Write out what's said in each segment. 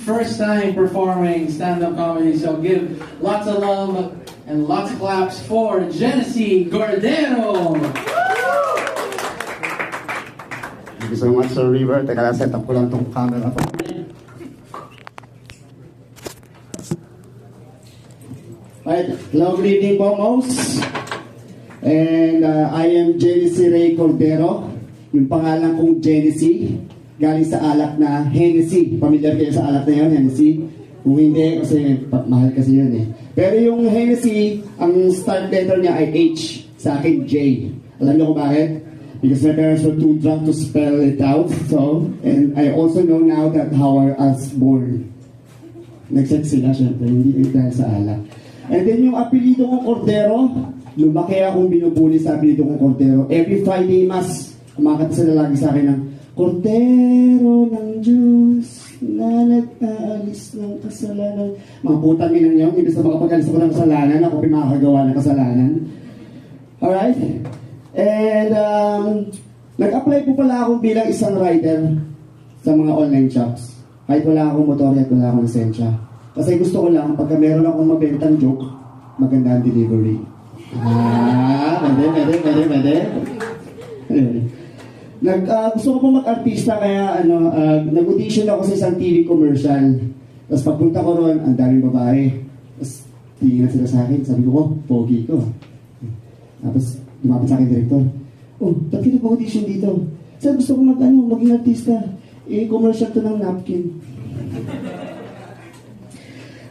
first time performing stand-up comedy. So give lots of love and lots of claps for Genesee Cordero. Thank you so much, Sir River. Teka lang, set up ko lang itong camera ko. Right. Hello, good evening po, Mos. And I am Genesee Ray Cordero. Yung pangalan kong Genesee, galing sa alak na Hennessy. Familiar kayo sa alak na yun, Hennessy? Kung hindi, kasi mahal kasi yun eh. Pero yung Hennessy, ang start letter niya ay H. Sa akin, J. Alam niyo kung bakit? Because my parents were too drunk to spell it out. So, and I also know now that how I was born. Nag-sex sila, syempre, hindi dahil sa alak. And then yung apelido kong Cordero, lumaki akong binubuli sa apelido kong Cordero. Every Friday Mass, kumakanta sila lagi sa akin ng Cordero ng Diyos na nag-aalis ng kasalanan. Mga putang ina niyo, ibig sa makapag-alis ako ng kasalanan, ako pinakagawa ng kasalanan. Alright? And nag-apply po pala ako bilang isang writer sa mga online shops. Kahit wala akong motor at wala akong lisensya. Kasi gusto ko lang, pagka meron akong mabentang joke, maganda ang delivery. Pwede. Gusto ko po mag-artista, kaya nag-audition ako sa isang TV commercial. Tapos pagpunta ko ron, ang daming babae. Tapos tingin sila sa akin, sabi ko, pogi ko. Tapos lumapit sa akin director, ba't ka nag-audition dito? Sir, gusto ko maging artista. Commercial to ng napkin.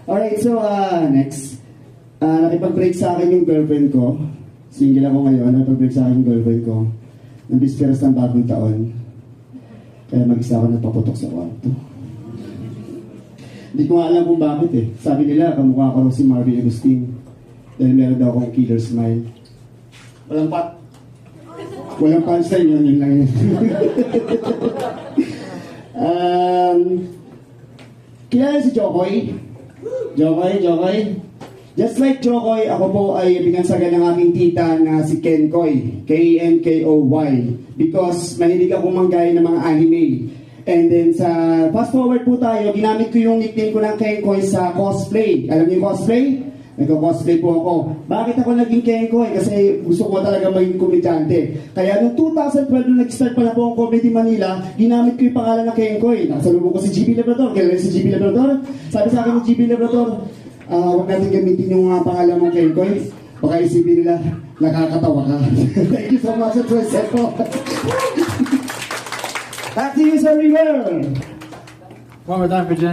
Alright, so next. Nakipag-break sa akin yung girlfriend ko. Single ako ngayon, nakipag-break sa akin yung girlfriend ko. Nang bisperas ng bagong taon. Kaya mag-isa ako nagpaputok sa kwarto. Hindi ko nga alam kung bakit eh. Sabi nila, kamukha ko si Marvin Agustin. Dahil meron daw akong killer smile. Walang punchline yun lang yun. Kilala si Jokoy? Jokoy? Just like Jokoy, ako po ay binansagan ng aking tita na si Kenkoy. Kenkoy. Because mahilig ako manggaya ng mga anime. And then sa fast forward po tayo, ginamit ko yung nickname ko ng Kenkoy sa cosplay. Alam niyo yung cosplay? Nagko-cosplay po ako. Bakit ako naging Kenkoy? Kasi gusto ko talaga maging komedyante. Kaya noong 2012, nung nag-start pa na po ang Comedy Manila, ginamit ko yung pangalan ng Kenkoy. Nakasalubong ko si GB Labrador. Kailan si GB Labrador? Sabi sa akin ni GB Labrador, huwag natin gamitin yung pangalan ng Kenkoy. Baka isipin nila, nakakatawa ka. Thank you so much for set po. Back to you, Sir River. One more time for Genesee.